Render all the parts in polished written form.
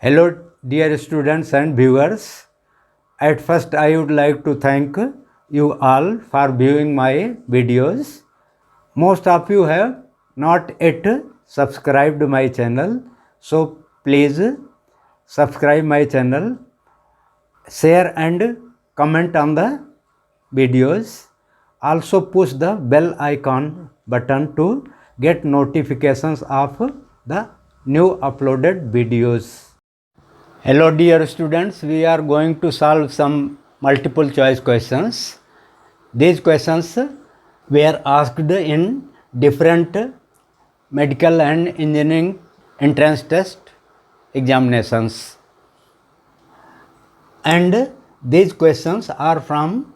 Hello, dear students and viewers. At first, I would like to thank you all for viewing my videos. Most of you have not yet subscribed my channel, so please subscribe my channel, share and comment on the videos. Also push the bell icon button to get notifications of the new uploaded videos. Hello dear students, we are going to solve some multiple choice questions. These questions were asked in different medical and engineering entrance test examinations. And these questions are from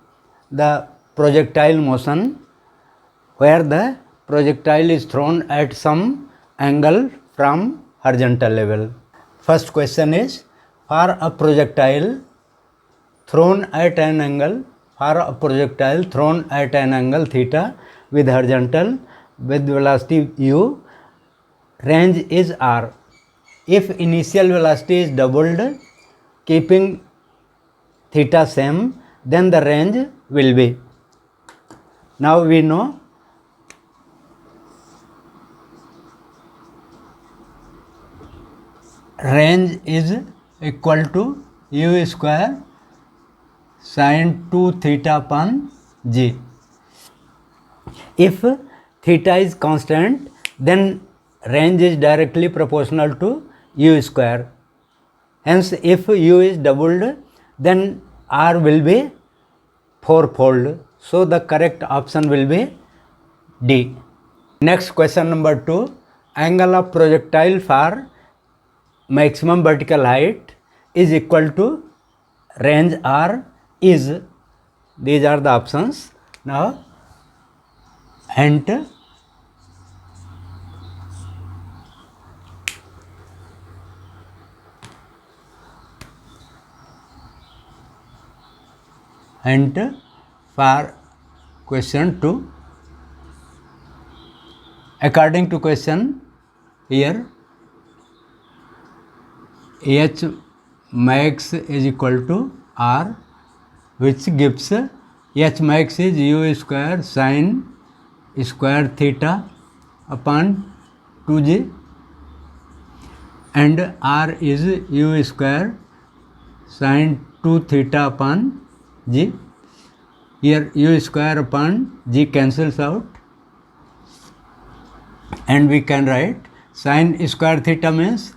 the projectile motion, where the projectile is thrown at some angle from horizontal level. First question is, for a projectile thrown at an angle theta with horizontal with velocity u, range is r. If initial velocity is doubled keeping theta same, then the range will be. Now we know range is equal to u square sin 2 theta upon g. If theta is constant, then range is directly proportional to u square. Hence, if u is doubled, then r will be fourfold. So the correct option will be D. Next question number 2. Angle of projectile for maximum vertical height is equal to range r is. These are the options. Now enter for question 2. According to question here, H max is equal to R, which gives H max is u square sin square theta upon 2g, and R is u square sin 2 theta upon g. Here u square upon g cancels out, and we can write sin square theta means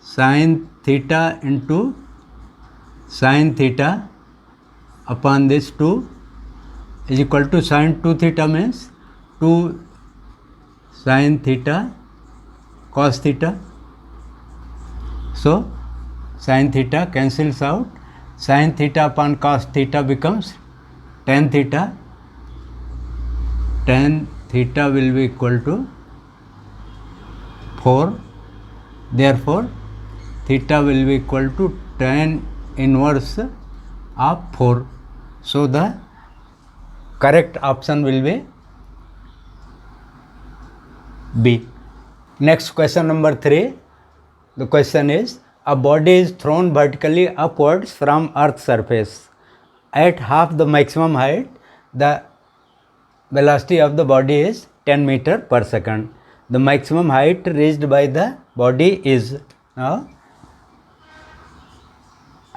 sin theta into sin theta upon this 2 is equal to sin 2 theta means 2 sin theta cos theta. So sin theta cancels out. Sin theta upon cos theta becomes tan theta. Tan theta will be equal to 4. Therefore, theta will be equal to tan inverse of 4. So the correct option will be B. Next question number 3. The question is, a body is thrown vertically upwards from Earth's surface. At half the maximum height, the velocity of the body is 10 meter per second. The maximum height reached by the body is. Now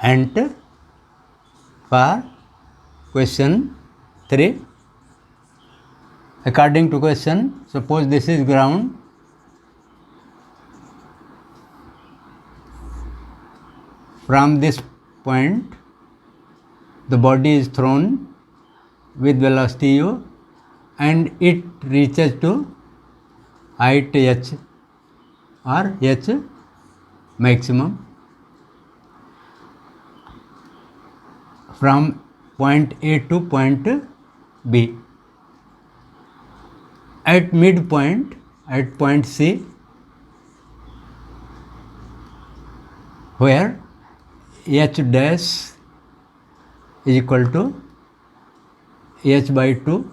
enter for question 3. According to question, suppose this is ground. From this point, the body is thrown with velocity u, and it reaches to height h or h maximum. From point A to point B. At midpoint, at point C, where h dash is equal to h by 2,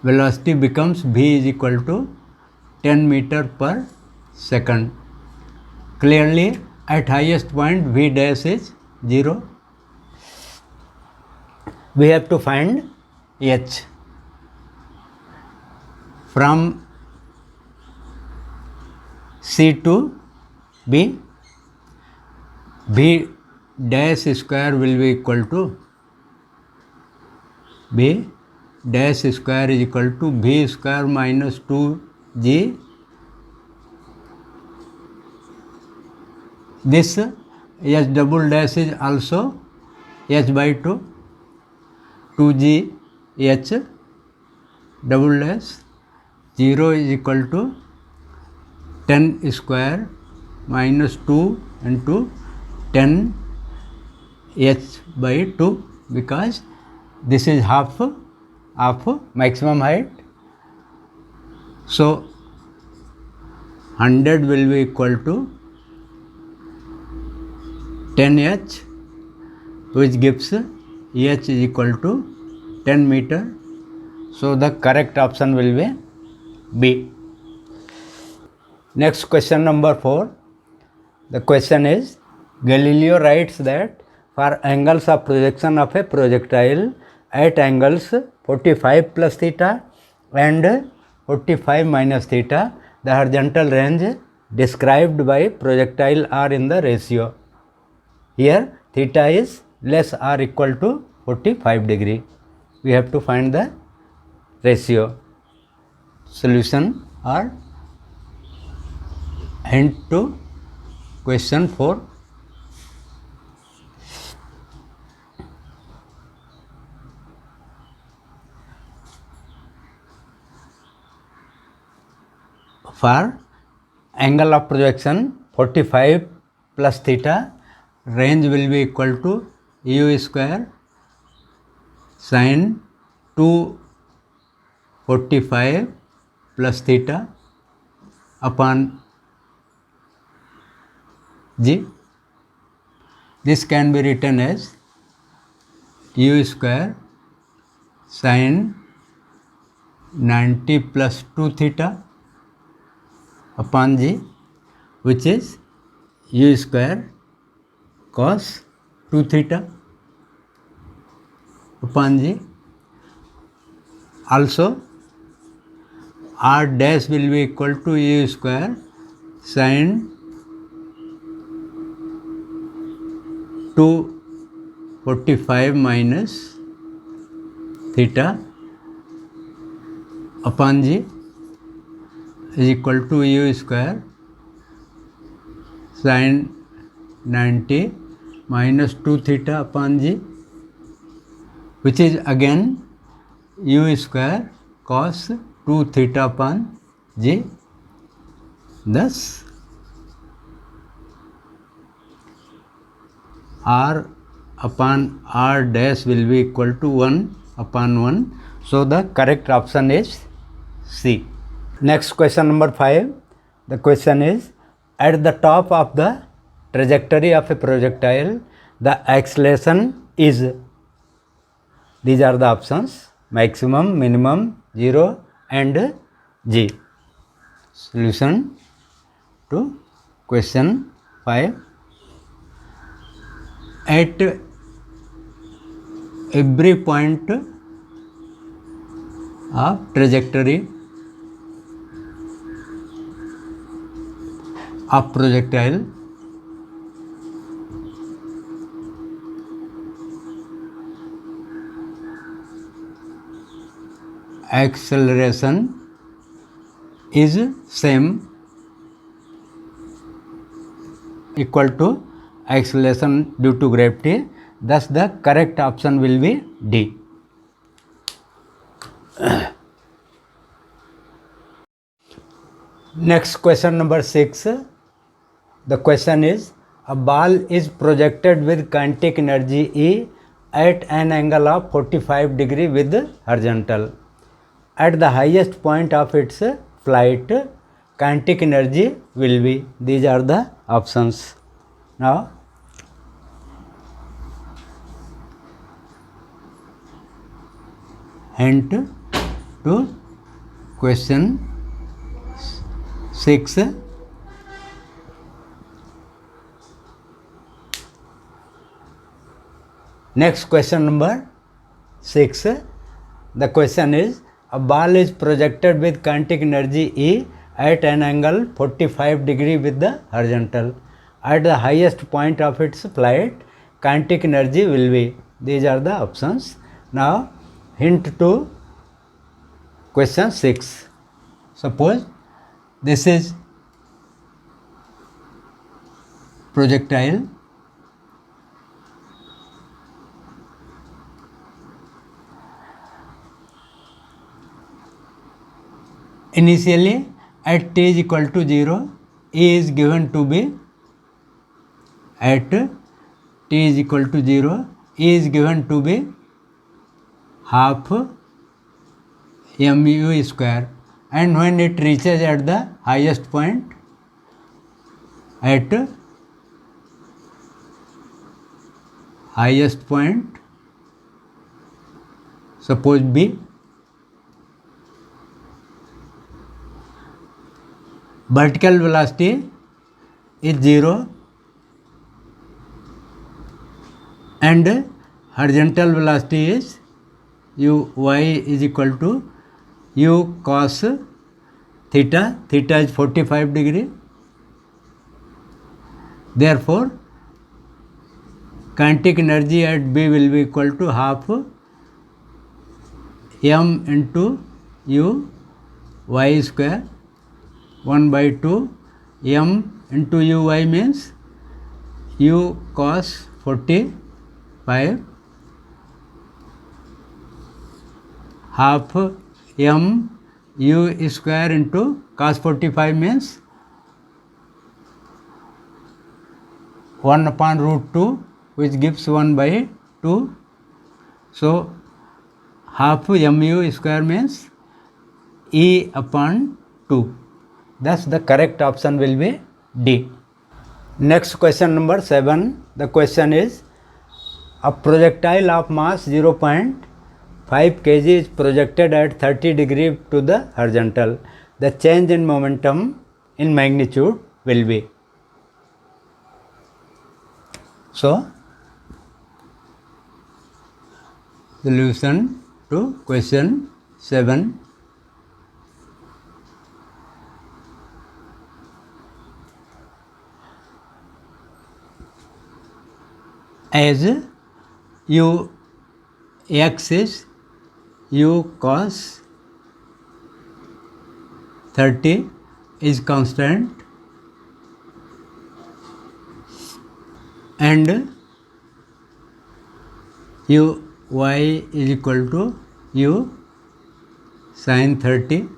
velocity becomes v is equal to 10 meter per second. Clearly, at highest point V dash is 0. We have to find H. From C to B, V dash square will be equal to V dash square is equal to V square minus 2G. This H double dash is also H by 2, 2G H double dash. 0 is equal to 10 square minus 2 into 10 H by 2, because this is half of maximum height. So 100 will be equal to 10H, which gives H is equal to 10 meter. So the correct option will be B. Next question number 4. The question is, Galileo writes that for angles of projection of a projectile at angles 45 plus theta and 45 minus theta, the horizontal range described by projectile are in the ratio. Here theta is less or equal to 45 degree. We have to find the ratio. Solution or hint to question 4. For angle of projection 45 plus theta, range will be equal to u square sin 245 plus theta upon g. This can be written as u square sin 90 plus 2 theta upon g, which is u square cos 2 theta upon g. Also r dash will be equal to u square sin 245 minus theta upon g is equal to u square sin 90 minus 2 theta upon g, which is again u square cos 2 theta upon g. Thus r upon r dash will be equal to 1 upon 1. So the correct option is C. Next question number 5. The question is, at the top of the trajectory of a projectile, the acceleration is, these are the options, maximum, minimum, 0 and g. Solution to question 5. At every point of trajectory of projectile, acceleration is same, equal to acceleration due to gravity. Thus the correct option will be D. Next question number 6. The question is, a ball is projected with kinetic energy E at an angle of 45 degree with horizontal. At the highest point of its flight, kinetic energy will be, these are the options. Now hint to question 6. Next question number 6. The question is, a ball is projected with kinetic energy E at an angle 45 degree with the horizontal. At the highest point of its flight, kinetic energy will be. These are the options. Now, hint to question 6. Suppose this is projectile. Initially, at t is equal to 0, E is given to be at t is equal to 0, E is given to be half mu square, and when it reaches at the highest point, at highest point, suppose B, vertical velocity is 0 and horizontal velocity is y is equal to u cos theta. Theta is 45 degree. Therefore, kinetic energy at B will be equal to half m into u y square 1 by 2. M into uy means u cos 45, half m u square into cos 45 means 1 upon root 2, which gives 1 by 2. So, half mu square means E upon 2. Thus, the correct option will be D. Next question number 7. The question is, a projectile of mass 0.5 kg is projected at 30 degree to the horizontal. The change in momentum in magnitude will be. So, solution to question 7. As u x is u cos 30 is constant, and u y is equal to u sin 30.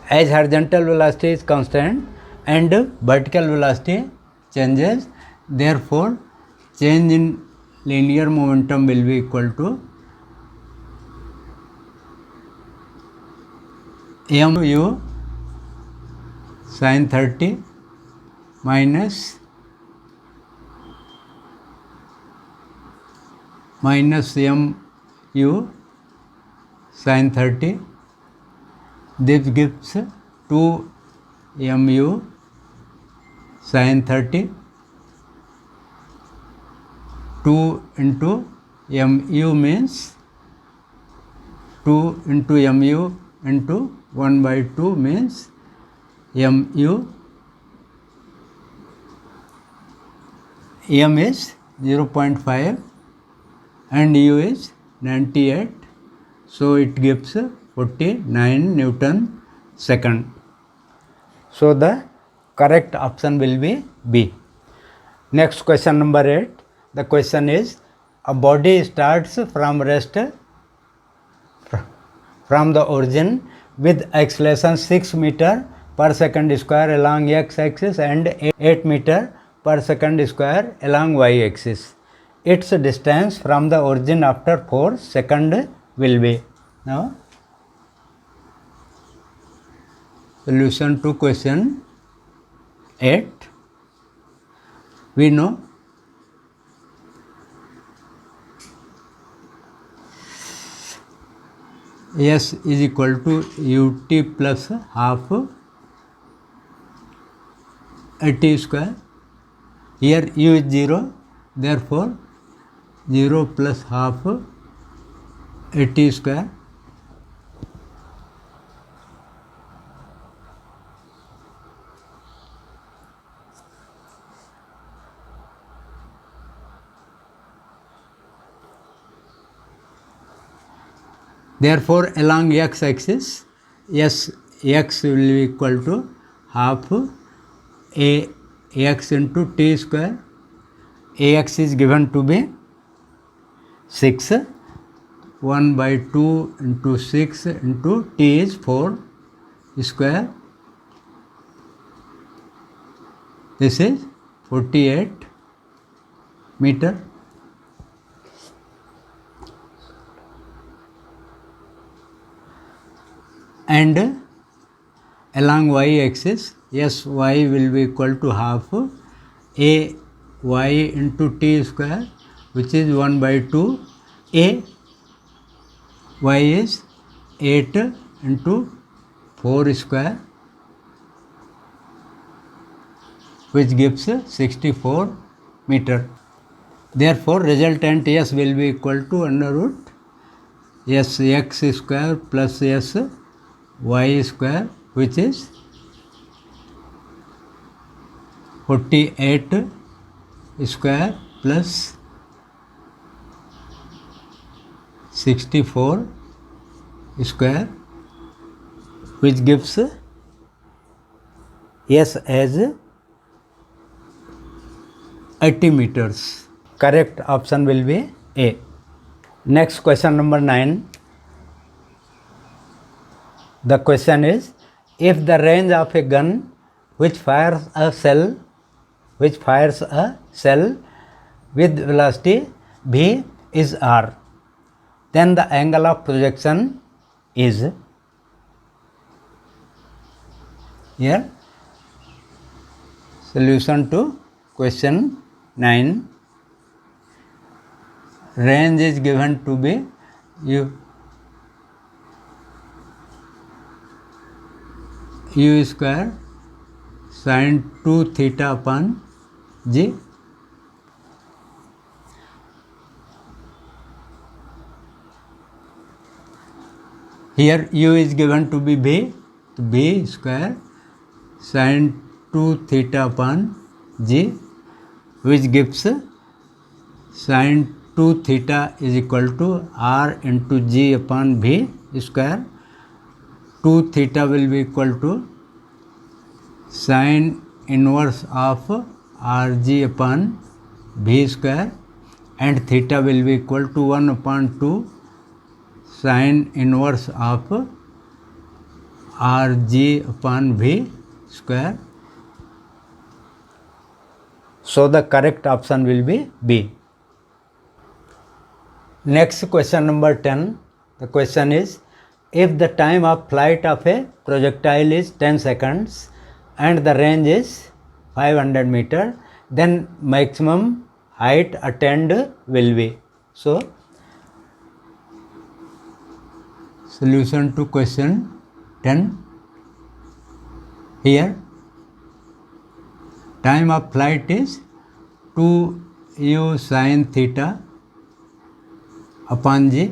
As horizontal velocity is constant and vertical velocity changes, therefore change in linear momentum will be equal to mu sin 30 minus mu sin 30. This gives 2 mu sin 30. 2 into mu means 2 into mu into 1 by 2 means mu. M is 0.5 and u is 98. So, it gives 49 Newton second. So, the correct option will be B. Next question number 8. The question is, a body starts from rest from the origin with acceleration 6 meter per second square along x axis and 8 meter per second square along y axis. Its distance from the origin after 4 seconds will be. Now, solution to question 8. We know S is equal to ut plus half t square. Here u is 0, therefore 0 plus half t square. Therefore, along x-axis, x will be equal to half ax into t square. Ax is given to be 6. 1 by 2 into 6 into t is 4 square. This is 48 meter. And along y-axis, y will be equal to half a y into t square, which is 1 by 2 a. Y is 8 into 4 square, which gives 64 meter. Therefore, resultant s will be equal to under root s x square plus s y square, which is 48 square plus 64 square, which gives s as 80 meters. Correct option will be A. Next question number 9. The question is, if the range of a gun which fires a shell with velocity v is r, then the angle of projection is, here solution to question 9. Range is given to be u square sin 2 theta upon g. Here u is given to be b square sin 2 theta upon g, which gives sin 2 theta is equal to r into g upon v square. 2 theta will be equal to sin inverse of rg upon v square, and theta will be equal to 1 upon 2 sin inverse of rg upon v square. So the correct option will be B. Next question number 10. The question is, if the time of flight of a projectile is 10 seconds and the range is 500 meter, then maximum height attained will be. So, solution to question 10. Here, time of flight is 2u sin theta upon g.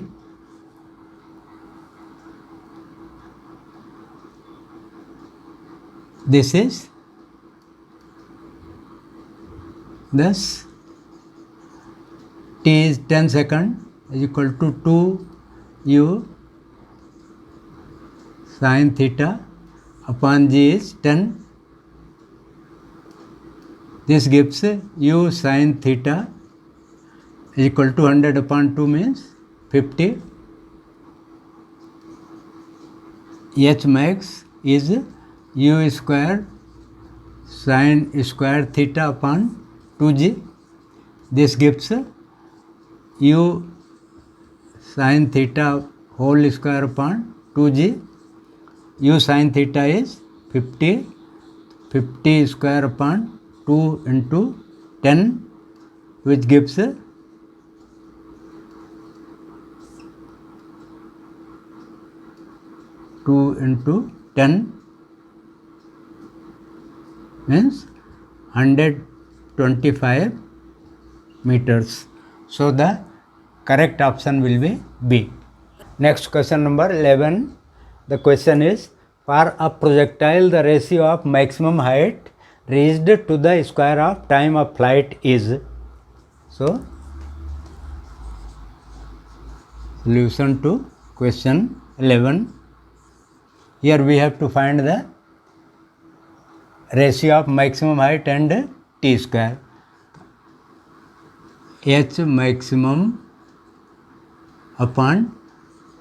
This is thus t is 10 second is equal to 2u sin theta upon g is 10. This gives u sin theta is equal to 100 upon 2 means 50. H max is u square sin square theta upon 2g. This gives u sin theta whole square upon 2g. U sin theta is 50. 50 square upon 2 into 10, which gives 2 into 10 means 125 meters. So the correct option will be B. Next question number 11. The question is, for a projectile the ratio of maximum height reached to the square of time of flight is. So solution to question 11. Here we have to find the ratio of maximum height and t square. H maximum upon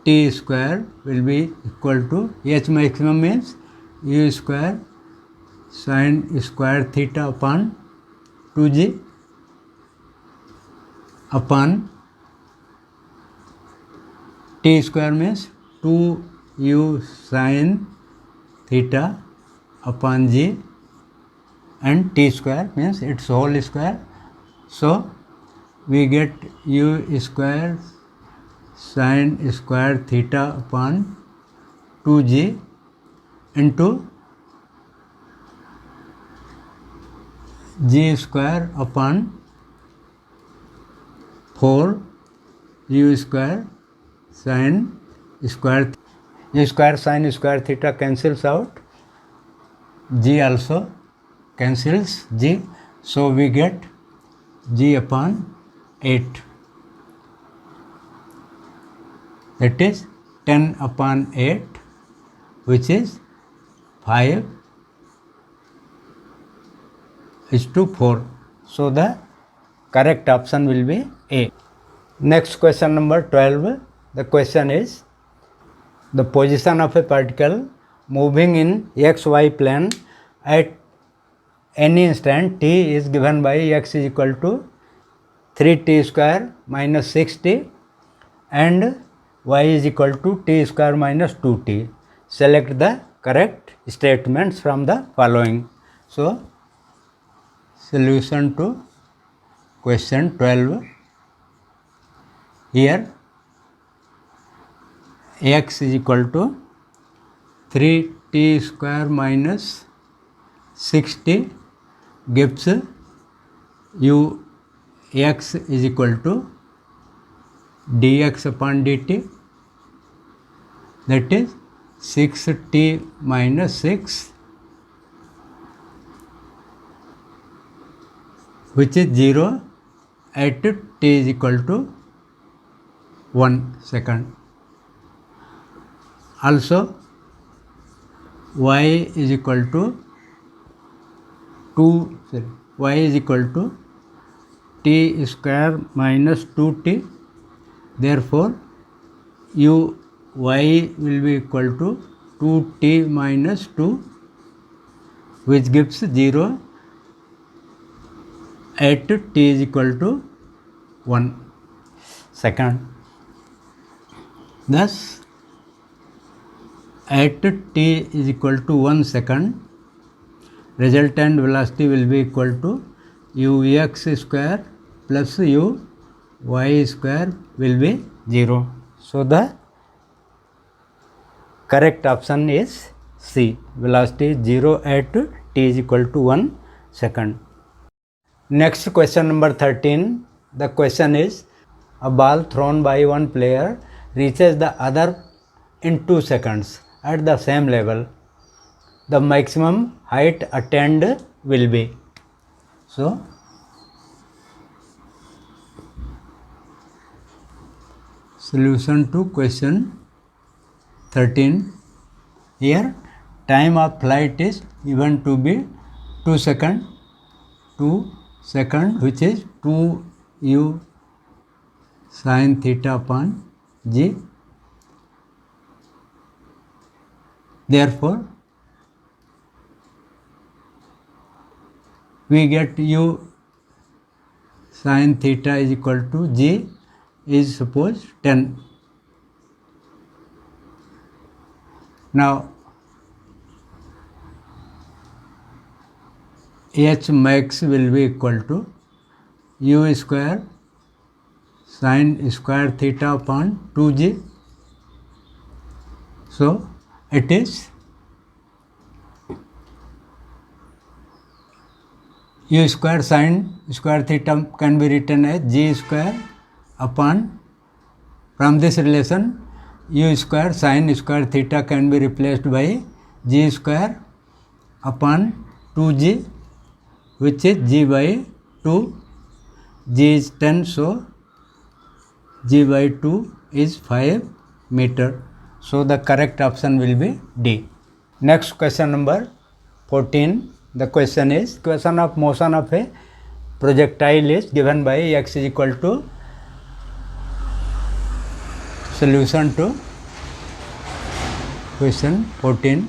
t square will be equal to, H maximum means u square sin square theta upon 2g upon t square means 2u sin theta upon g, and t square means its whole square. So we get u square sin square theta upon 2g into g square upon 4 u square sin square, u square sin square theta cancels out, g also cancels g, so we get g upon 8, that is 10 upon 8, which is 5 is to 4. So the correct option will be A. Next question number 12. The question is, the position of a particle moving in xy plane at any instant t is given by x is equal to 3t square minus 6t and y is equal to t square minus 2t. Select the correct statements from the following. So solution to question 12. Here x is equal to 3t square minus 6t gives u x is equal to dx upon dt, that is 6t minus 6, which is 0 at t is equal to 1 second. Also y is equal to y is equal to t square minus 2t, therefore u y will be equal to 2t minus 2, which gives 0 at t is equal to 1 second. Thus at t is equal to 1 second, resultant velocity will be equal to ux square plus y square will be 0. So the correct option is C. Velocity is 0 at t is equal to 1 second. Next question number 13. The question is, a ball thrown by one player reaches the other in 2 seconds at the same level. The maximum height attained will be. So solution to question 13. Here time of flight is given to be 2 second, which is 2u sin theta upon g. Therefore we get u sin theta is equal to g is suppose 10. Now h max will be equal to u square sin square theta upon 2g. So it is u square sin square theta can be written as g square upon, from this relation u square sin square theta can be replaced by g square upon 2g, which is g by 2. G is 10, so g by 2 is 5 meter. So the correct option will be D. Next question number 14. The question is, question of motion of a projectile is given by x is equal to, solution to question 14.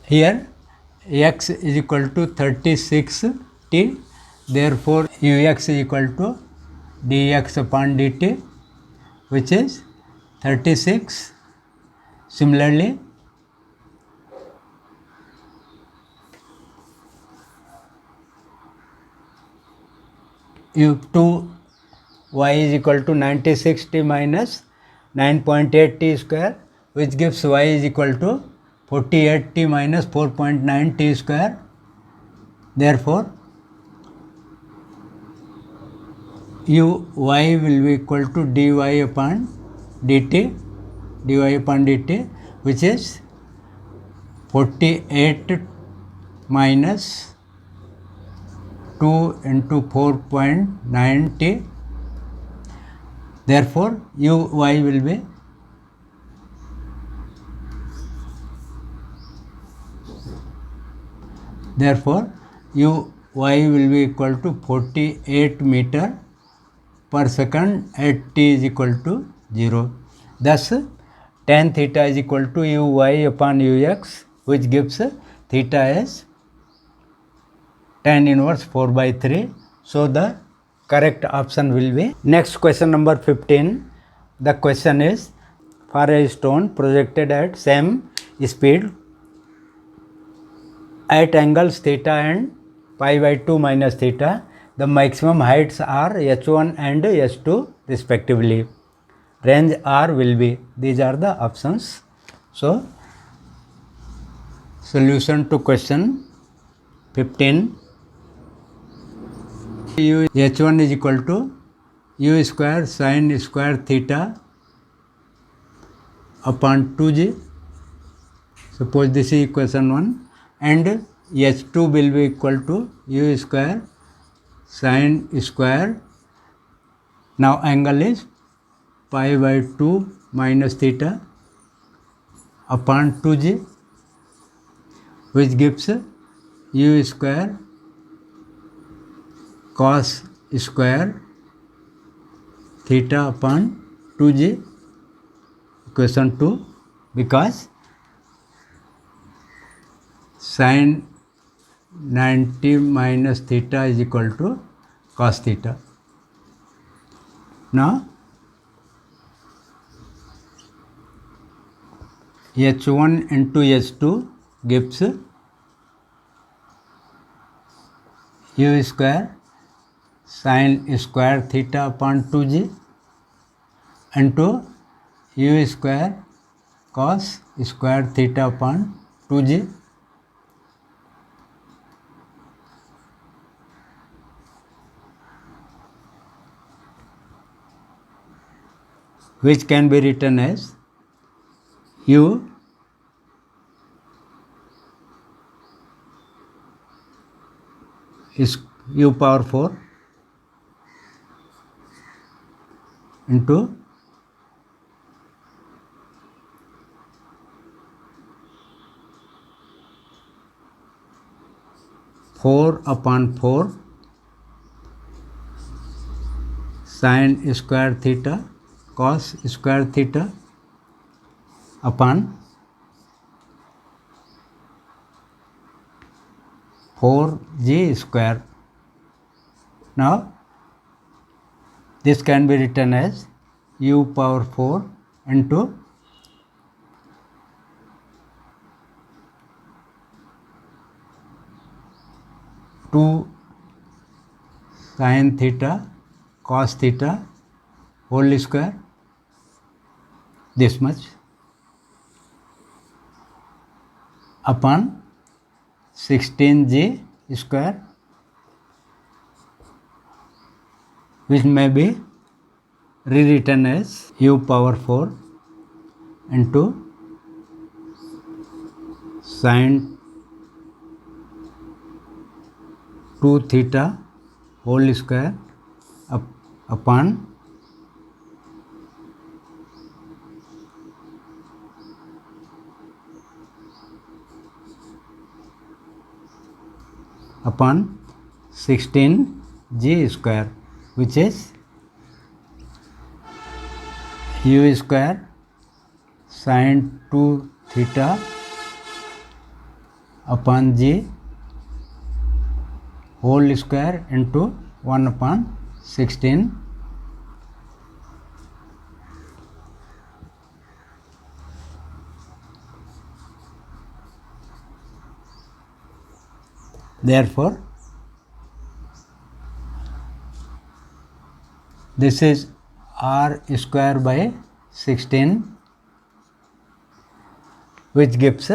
Here x is equal to 36t, therefore ux is equal to dx upon dt, which is 36. Similarly, y is equal to 96t minus 9.8t square, which gives y is equal to 48t minus 4.9t square. Therefore, uy will be equal to dy upon dt, which is 48 minus 2 into 4.9t. Therefore, uy will be equal to 48 meter per second at t is equal to 0. Thus, tan theta is equal to uy upon ux, which gives theta as tan inverse 4 by 3. So the correct option will be. Next question number 15. The question is, for a stone projected at same speed at angles theta and pi by 2 minus theta, the maximum heights are h1 and h2 respectively. Range r will be. These are the options. So, solution to question 15. h1 is equal to u square sin square theta upon 2g. Suppose this is equation 1, and h2 will be equal to u square sin square. Now angle is pi by 2 minus theta upon 2g, which gives u square cos square theta upon 2g, equation 2, because sin 90 minus theta is equal to cos theta. Now, h1 into h2 gives u square sin square theta upon 2g into u square cos square theta upon 2g, which can be written as u is u power 4 into four upon 4 sin square theta cos square theta upon 4g square. Now, this can be written as u power 4 into 2 sin theta cos theta whole square, this much, upon 16g square, which may be rewritten as u power 4 into sin 2 theta whole square upon upon 16g square, which is u square sin 2 theta upon g whole square into 1 upon 16. Therefore, this is r square by 16, which gives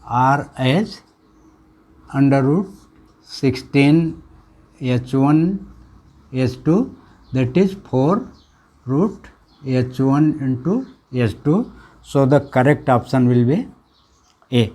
r as under root 16 h1 h2, that is 4 root h1 into h2. So the correct option will be A.